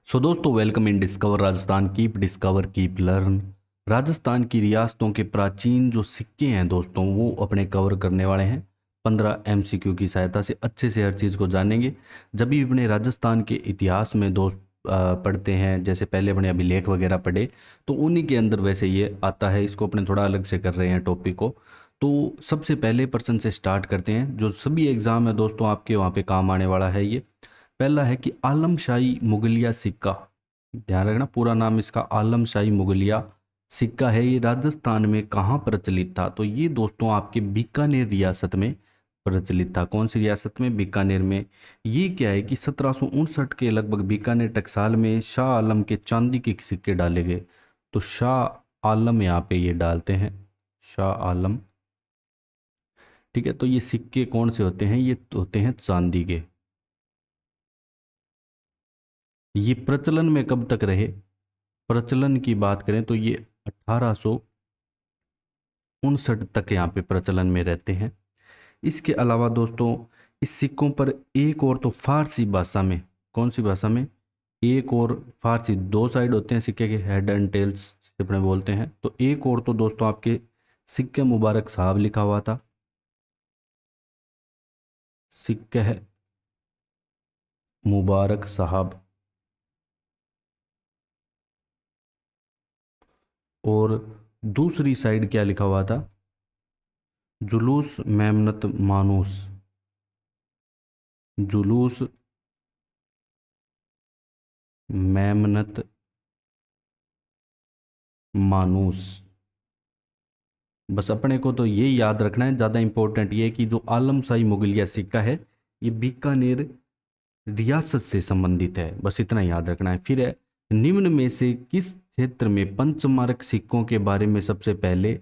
सो दोस्तों, welcome in discover Rajasthan. Keep discover keep learn. Rajasthan की रियासतों के प्राचीन जो सिक्के हैं दोस्तों, वो अपने कवर करने वाले हैं। 15 एमसीक्यू की सहायता से अच्छे से हर चीज़ को जानेंगे। जब भी अपने राजस्थान के इतिहास में दोस्त पढ़ते हैं, जैसे पहले अपने अभिलेख वगैरह पढ़े, तो उन्हीं के अंदर वैसे ये आता है। इसको अपने थोड़ा अलग से कर रहे हैं टॉपिक को। तो सबसे पहले पर्सन से स्टार्ट करते हैं। जो सभी एग्ज़ाम है दोस्तों आपके वहाँ पे काम आने वाला है ये। पहला है कि आलमशाही मुगलिया सिक्का। ध्यान रखना, पूरा नाम इसका आलमशाही मुगलिया सिक्का है। ये राजस्थान में कहाँ प्रचलित था? तो ये दोस्तों आपके बीकानेर रियासत में प्रचलित था। कौन सी रियासत में? बीकानेर में। ये क्या है कि 1759 के लगभग बीकानेर टकसाल में शाह आलम के चांदी के सिक्के डाले गए। तो शाह आलम यहाँ पे ये डालते हैं, शाह आलम। ठीक है, तो ये सिक्के कौन से होते हैं? ये होते हैं चांदी के। ये प्रचलन में कब तक रहे? प्रचलन की बात करें तो ये 1859 तक यहाँ पे प्रचलन में रहते हैं। इसके अलावा दोस्तों, इस सिक्कों पर एक और तो फारसी भाषा में, कौन सी भाषा में? एक और फारसी, दो साइड होते हैं सिक्के के, हेड एंड टेल्स अपने बोलते हैं। तो एक और तो दोस्तों आपके सिक्के मुबारक साहब लिखा हुआ था। सिक्के है मुबारक साहब। और दूसरी साइड क्या लिखा हुआ था? जुलूस मेमनत मानूस। जुलूस मेमनत मानूस। बस अपने को तो ये याद रखना है, ज़्यादा इंपॉर्टेंट ये है कि जो आलमशाही मुगलिया सिक्का है, ये बीकानेर रियासत से संबंधित है। बस इतना याद रखना है। फिर है, निम्न में से किस क्षेत्र में पंचमार्क सिक्कों के बारे में सबसे पहले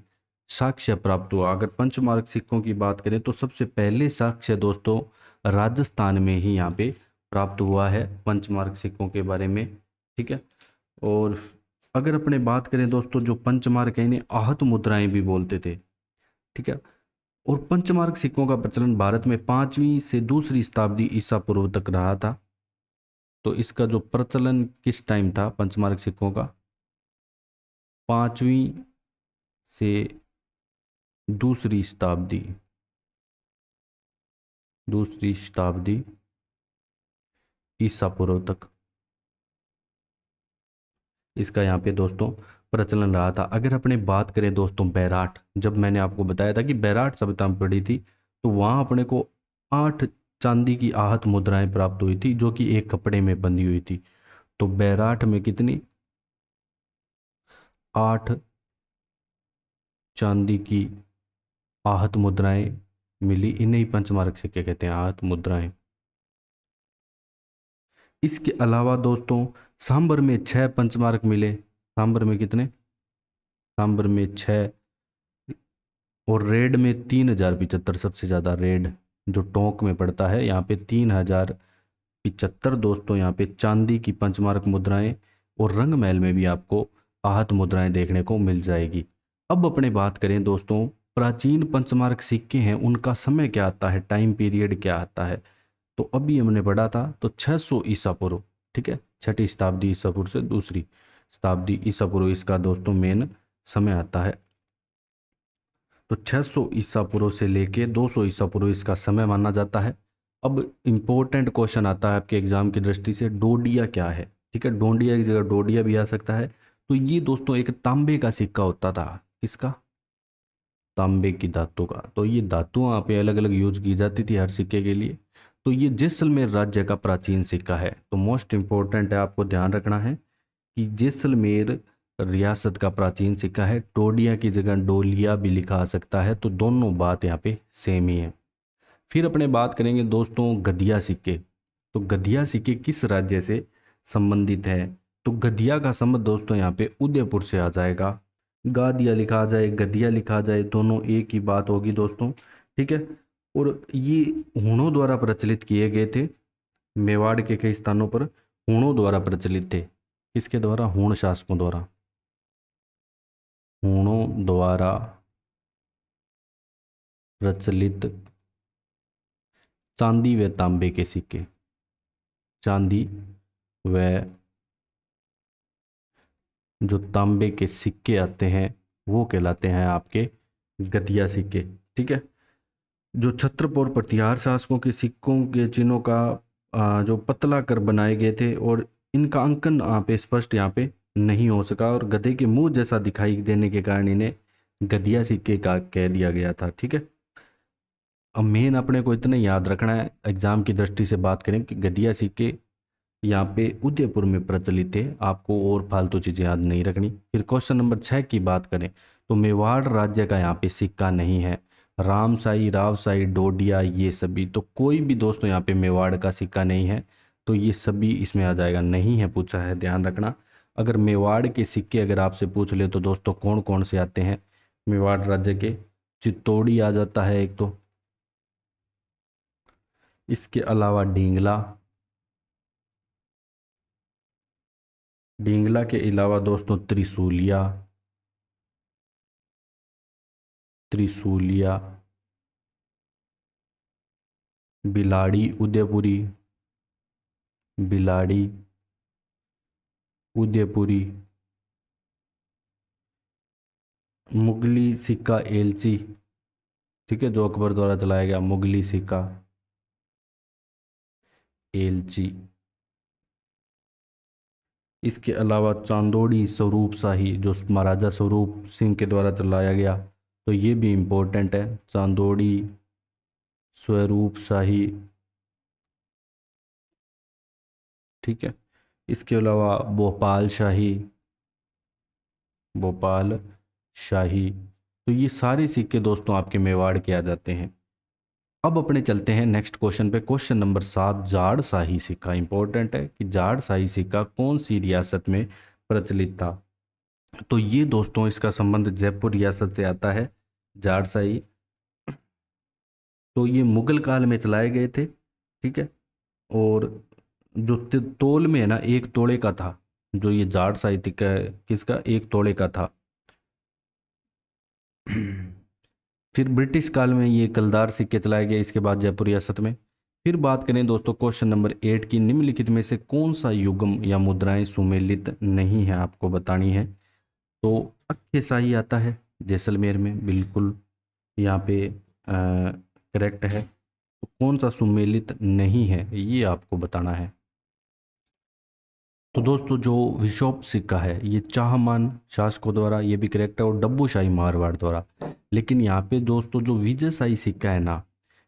साक्ष्य प्राप्त हुआ? अगर पंचमार्क सिक्कों की बात करें तो सबसे पहले साक्ष्य दोस्तों राजस्थान में ही यहाँ पे प्राप्त हुआ है, पंचमार्क सिक्कों के बारे में। ठीक है। और अगर अपने बात करें दोस्तों, जो पंचमार्क है इन्हें आहत मुद्राएं भी बोलते थे। ठीक है। और पंचमार्क सिक्कों का प्रचलन भारत में 5वीं से दूसरी शताब्दी ईसा पूर्व तक रहा था। तो इसका जो प्रचलन किस टाइम था पंचमार्क सिक्कों का? 5वीं से दूसरी शताब्दी, दूसरी शताब्दी ईसा पूर्व तक इसका यहाँ पे दोस्तों प्रचलन रहा था। अगर अपने बात करें दोस्तों बैराट, जब मैंने आपको बताया था कि बैराट सभ्यता में पड़ी थी, तो वहाँ अपने को 8 चांदी की आहत मुद्राएं प्राप्त हुई थी, जो कि एक कपड़े में बंधी हुई थी। तो बैराट में कितनी? 8 चांदी की आहत मुद्राएं मिली। इन्हें ही पंचमार्क सिक्के कहते हैं, आहत मुद्राएं। इसके अलावा दोस्तों, सांबर में 6 पंचमार्क मिले। सांबर में कितने? सांबर में 6। और रेड में 3075, सबसे ज़्यादा रेड जो टोंक में पड़ता है, यहाँ पे 3075 दोस्तों यहाँ पे चांदी की पंचमार्क मुद्राएं। और रंग महल में भी आपको आहत मुद्राएं देखने को मिल जाएगी। अब अपने बात करें दोस्तों, प्राचीन पंचमार्क सिक्के हैं, उनका समय क्या आता है, टाइम पीरियड क्या आता है? तो अभी हमने पढ़ा था तो 600 ईसा पूर्व। ठीक है, छठी शताब्दी ईसा पूर्व से दूसरी शताब्दी ईसा पूर्व इसका दोस्तों मेन समय आता है। तो 600 ईसा पूर्व से लेके 200 ईसा पूर्व इसका समय माना जाता है। अब इम्पोर्टेंट क्वेश्चन आता है आपके एग्जाम की दृष्टि से, डोडिया क्या है? ठीक है, डोंडिया की जगह डोडिया भी आ सकता है। तो ये दोस्तों एक तांबे का सिक्का होता था। किसका? तांबे की धातु का। तो ये धातु वहाँ पे अलग अलग यूज की जाती थी हर सिक्के के लिए। तो ये जैसलमेर राज्य का प्राचीन सिक्का है। तो मोस्ट इंपॉर्टेंट है, आपको ध्यान रखना है कि जैसलमेर रियासत का प्राचीन सिक्का है। टोडिया की जगह डोलिया भी लिखा आ सकता है। तो दोनों बात यहाँ पे सेम ही है। फिर अपने बात करेंगे दोस्तों गधिया सिक्के। तो गधिया सिक्के किस राज्य से संबंधित है? तो गधिया का संबंध दोस्तों यहाँ पे उदयपुर से आ जाएगा। गादिया लिखा जाए, गधिया लिखा जाए, दोनों एक ही बात होगी दोस्तों। ठीक है। और ये हूणों द्वारा प्रचलित किए गए थे। मेवाड़ के कई स्थानों पर हूणों द्वारा प्रचलित थे। किसके द्वारा? हूण शासकों द्वारा। हूणों द्वारा प्रचलित चांदी व तांबे के सिक्के। चांदी व जो तांबे के सिक्के आते हैं वो कहलाते हैं आपके गदिया सिक्के। ठीक है। जो छत्रप और प्रतिहार शासकों के सिक्कों के चिन्हों का जो पतला कर बनाए गए थे और इनका अंकन यहाँ पे स्पष्ट यहाँ पे नहीं हो सका और गधे के मुंह जैसा दिखाई देने के कारण इन्हें गधिया सिक्के का कह दिया गया था। ठीक है। अब मेन अपने को इतना याद रखना है, एग्जाम की दृष्टि से बात करें कि गधिया सिक्के यहाँ पे उदयपुर में प्रचलित थे, आपको और फालतू चीज़ें याद नहीं रखनी। फिर क्वेश्चन नंबर 6 की बात करें तो मेवाड़ राज्य का यहाँ पे सिक्का नहीं है। रामशाही, रावशाही, डोडिया, ये सभी तो कोई भी दोस्तों यहाँ पे मेवाड़ का सिक्का नहीं है, तो ये सभी इसमें आ जाएगा, नहीं है पूछा है, ध्यान रखना। अगर मेवाड़ के सिक्के अगर आपसे पूछ ले तो दोस्तों कौन कौन से आते हैं मेवाड़ राज्य के, चित्तौड़ी आ जाता है एक तो, इसके अलावा ढींगला, ढींगला के अलावा दोस्तों त्रिशूलिया, त्रिशूलिया, बिलाड़ी उदयपुरी, बिलाड़ी उदयपुरी, मुगली सिक्का एलची, ठीक है, जो अकबर द्वारा चलाया गया मुगली सिक्का एलची। इसके अलावा चांदोड़ी स्वरूप शाही जो महाराजा स्वरूप सिंह के द्वारा चलाया गया, तो ये भी इम्पोर्टेंट है, चांदोड़ी स्वरूप शाही। ठीक है। इसके अलावा भोपाल शाही, भोपाल शाही, तो ये सारे सिक्के दोस्तों आपके मेवाड़ के आ जाते हैं। अब अपने चलते हैं नेक्स्ट क्वेश्चन पे, क्वेश्चन नंबर 7, जाड़ शाही सिक्का। इंपॉर्टेंट है कि जाड़ शाही सिक्का कौन सी रियासत में प्रचलित था, तो ये दोस्तों इसका संबंध जयपुर रियासत से आता है। जाड़ शाही तो ये मुगल काल में चलाए गए थे। ठीक है। और जो तोल में है ना, 1 तोड़े का था, जो ये जाड़ शाही सिक्का है किसका, 1 तोड़े का था। फिर ब्रिटिश काल में ये कलदार सिक्के चलाए गए, इसके बाद जयपुर रियासत में। फिर बात करें दोस्तों क्वेश्चन नंबर 8 की, निम्नलिखित में से कौन सा युग्म या मुद्राएं सुमेलित नहीं है, आपको बतानी है। तो अक्खे शाही आता है जैसलमेर में, बिल्कुल यहाँ पे करेक्ट है। तो कौन सा सुमेलित नहीं है ये आपको बताना है। तो दोस्तों जो विशोप सिक्का है ये चाहमान शासकों द्वारा, ये भी करेक्ट है, और डब्बू शाही मारवाड़ द्वारा। लेकिन यहाँ पे दोस्तों जो विजय शाही सिक्का है ना,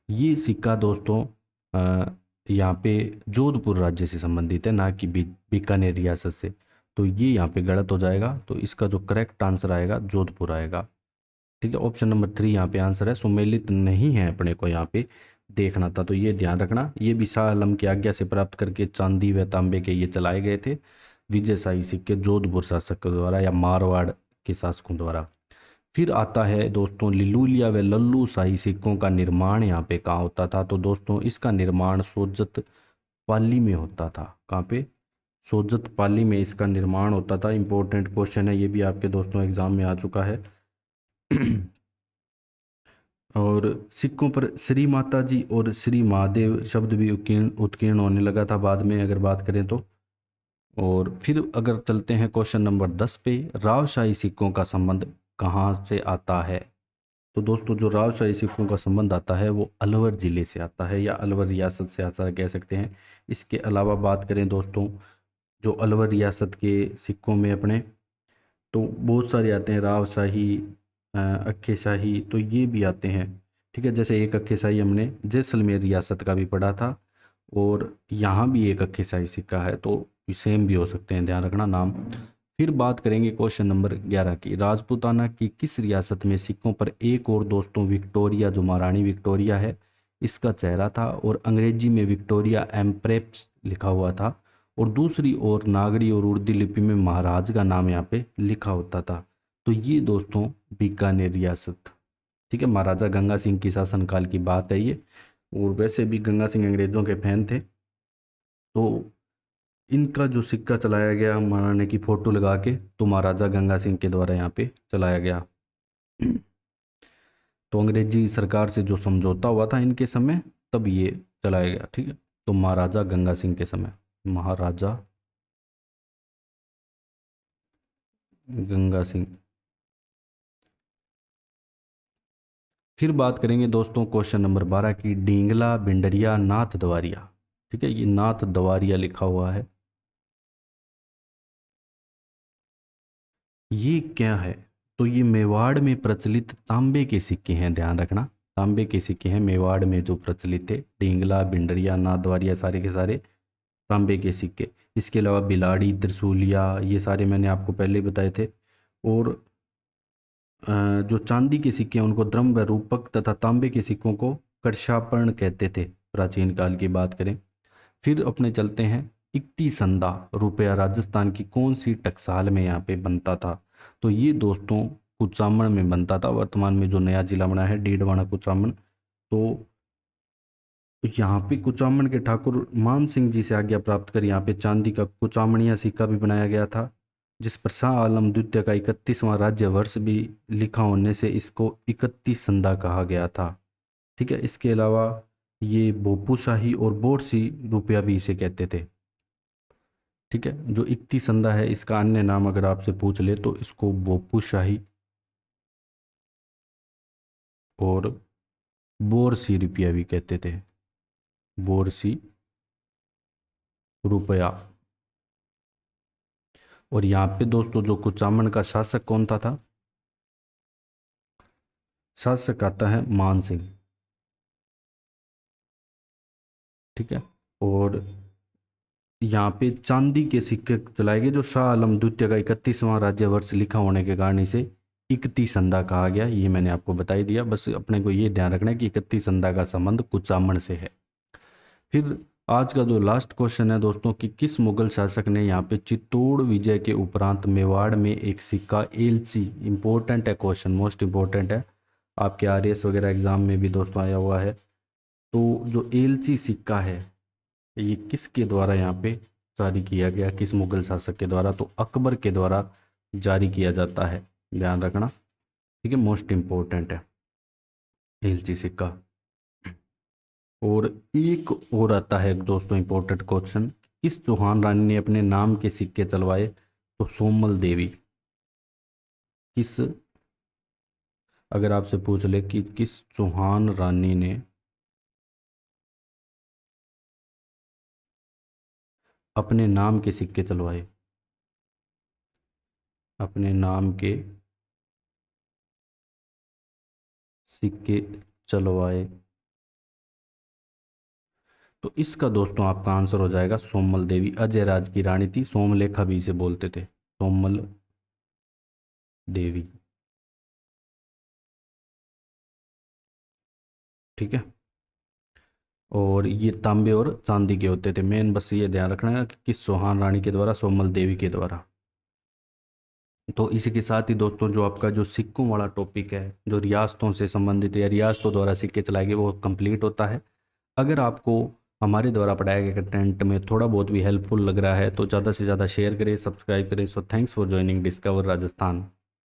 ये सिक्का दोस्तों यहाँ पे जोधपुर राज्य से संबंधित है, ना कि बीकानेर रियासत से। तो ये यहाँ पे गलत हो जाएगा, तो इसका जो करेक्ट आंसर आएगा जोधपुर आएगा। ठीक है। ऑप्शन नंबर 3 यहाँ पे आंसर है, सुमेलित नहीं है अपने को यहाँ पे देखना था, तो ये ध्यान रखना। ये भी शाह आलम की आज्ञा से प्राप्त करके चांदी व तांबे के ये चलाए गए थे विजय शाही सिक्के, जोधपुर शासकों द्वारा या मारवाड़ के शासकों द्वारा। फिर आता है दोस्तों लिलूलिया व लल्लू शाही सिक्कों का निर्माण यहाँ पे कहाँ होता था, तो दोस्तों इसका निर्माण सोजत पाली में होता था। कहाँ पे, सोजत पाली में इसका निर्माण होता था। इंपॉर्टेंट क्वेश्चन है, ये भी आपके दोस्तों एग्जाम में आ चुका है। और सिक्कों पर श्री माता जी और श्री महादेव शब्द भी उत्कीर्ण होने लगा था बाद में, अगर बात करें तो। और फिर अगर चलते हैं क्वेश्चन नंबर 10 पे, रावशाही सिक्कों का संबंध कहाँ से आता है, तो दोस्तों जो रावशाही सिक्कों का संबंध आता है वो अलवर ज़िले से आता है, या अलवर रियासत से आता है कह सकते हैं। इसके अलावा बात करें दोस्तों, जो अलवर रियासत के सिक्कों में अपने तो बहुत सारे आते हैं, रावशाही, अक्खे शाही, तो ये भी आते हैं। ठीक है। जैसे एक अक्खे शाही हमने जैसलमेर रियासत का भी पढ़ा था, और यहाँ भी एक अक्खे शाही सिक्का है, तो सेम भी हो सकते हैं, ध्यान रखना नाम। फिर बात करेंगे क्वेश्चन नंबर 11 की, राजपूताना की किस रियासत में सिक्कों पर एक और दोस्तों विक्टोरिया, जो महारानी विक्टोरिया है, इसका चेहरा था, और अंग्रेजी में विक्टोरिया एम्प्रेस लिखा हुआ था, और दूसरी ओर नागरी और उर्दू लिपि में महाराज का नाम यहाँ पे लिखा होता था। तो ये दोस्तों बीकानेर रियासत। ठीक है। महाराजा गंगा सिंह की शासनकाल की बात है ये, और वैसे भी गंगा सिंह अंग्रेजों के फैन थे, तो इनका जो सिक्का चलाया गया महारानी की फोटो लगा के, तो महाराजा गंगा सिंह के द्वारा यहाँ पे चलाया गया। तो अंग्रेजी सरकार से जो समझौता हुआ था इनके समय, तब ये चलाया गया। ठीक है। तो महाराजा गंगा सिंह के समय, महाराजा गंगा सिंह। फिर बात करेंगे दोस्तों क्वेश्चन नंबर 12 की, डींगला भिंडरिया नाथ द्वारिया। ठीक है, ये नाथ द्वारिया लिखा हुआ है, ये क्या है? तो ये मेवाड़ में प्रचलित तांबे के सिक्के हैं, ध्यान रखना, तांबे के सिक्के हैं मेवाड़ में जो प्रचलित थे। ढींगला भिंडरिया नाथ द्वारिया सारे के सारे तांबे के सिक्के। इसके अलावा बिलाड़ी त्रिशूलिया ये सारे मैंने आपको पहले ही बताए थे। और जो चांदी के सिक्के हैं उनको द्रव्य व रूपक तथा तांबे के सिक्कों को कर्षापर्ण कहते थे, प्राचीन काल की बात करें। फिर अपने चलते हैं, इक्ती संदा रुपया राजस्थान की कौन सी टकसाल में यहाँ पे बनता था? तो ये दोस्तों कुचामन में बनता था, वर्तमान में जो नया जिला बना है डीडवाना कुचामन। तो यहाँ पे कुचामन के ठाकुर मान सिंह जी से आज्ञा प्राप्त कर यहाँ पे चांदी का कुचामणिया सिक्का भी बनाया गया था, जिस पर शाह आलम द्वितीय का 31वां राज्य वर्ष भी लिखा होने से इसको 31 संदा कहा गया था। ठीक है, इसके अलावा ये बोपूशाही और बोरसी रुपया भी इसे कहते थे। ठीक है, जो 31 संदा है इसका अन्य नाम अगर आपसे पूछ ले तो इसको बोपूशाही और बोरसी रुपया भी कहते थे, बोरसी रुपया। और यहाँ पे दोस्तों जो कुचामन का शासक कौन था? शासक आता है मान सिंह। ठीक है, और यहाँ पे चांदी के सिक्के चलाए गए, जो शाह आलम द्वितीय का 31वां राज्य वर्ष लिखा होने के कारण इसे 31 संदा कहा गया। ये मैंने आपको बता ही दिया, बस अपने को ये ध्यान रखना है कि 31 संदा का संबंध कुचामन से है। फिर आज का जो लास्ट क्वेश्चन है दोस्तों कि किस मुगल शासक ने यहाँ पे चित्तौड़ विजय के उपरांत मेवाड़ में एक सिक्का एलची, इंपॉर्टेंट है क्वेश्चन, मोस्ट इंपॉर्टेंट है, आपके आरएएस वगैरह एग्जाम में भी दोस्तों आया हुआ है। तो जो एलची सिक्का है ये किसके द्वारा यहाँ पे जारी किया गया, किस मुगल शासक के द्वारा? तो अकबर के द्वारा जारी किया जाता है, ध्यान रखना। ठीक है, मोस्ट इंपॉर्टेंट है एलची सिक्का। और एक और आता है दोस्तों इंपॉर्टेंट क्वेश्चन, किस चौहान रानी ने अपने नाम के सिक्के चलवाए? तो सोमल देवी। किस, अगर आपसे पूछ ले कि किस चौहान रानी ने अपने नाम के सिक्के चलवाए, अपने नाम के सिक्के चलवाए? तो इसका दोस्तों आपका आंसर हो जाएगा सोमल देवी। अजय राज की रानी थी, सोमलेखा भी इसे बोलते थे, सोमल देवी। ठीक है, और ये तांबे और चांदी के होते थे मेन, बस ये ध्यान रखना है कि किस चौहान रानी के द्वारा? सोमल देवी के द्वारा। तो इसी के साथ ही दोस्तों जो आपका जो सिक्कों वाला टॉपिक है, जो रियासतों से संबंधित या रियासतों द्वारा सिक्के चलाए गए, वो कंप्लीट होता है। अगर आपको हमारे द्वारा पढ़ाए गए कंटेंट में थोड़ा बहुत भी हेल्पफुल लग रहा है तो ज़्यादा से ज़्यादा शेयर करें, सब्सक्राइब करें। So thanks for joining discover Rajasthan.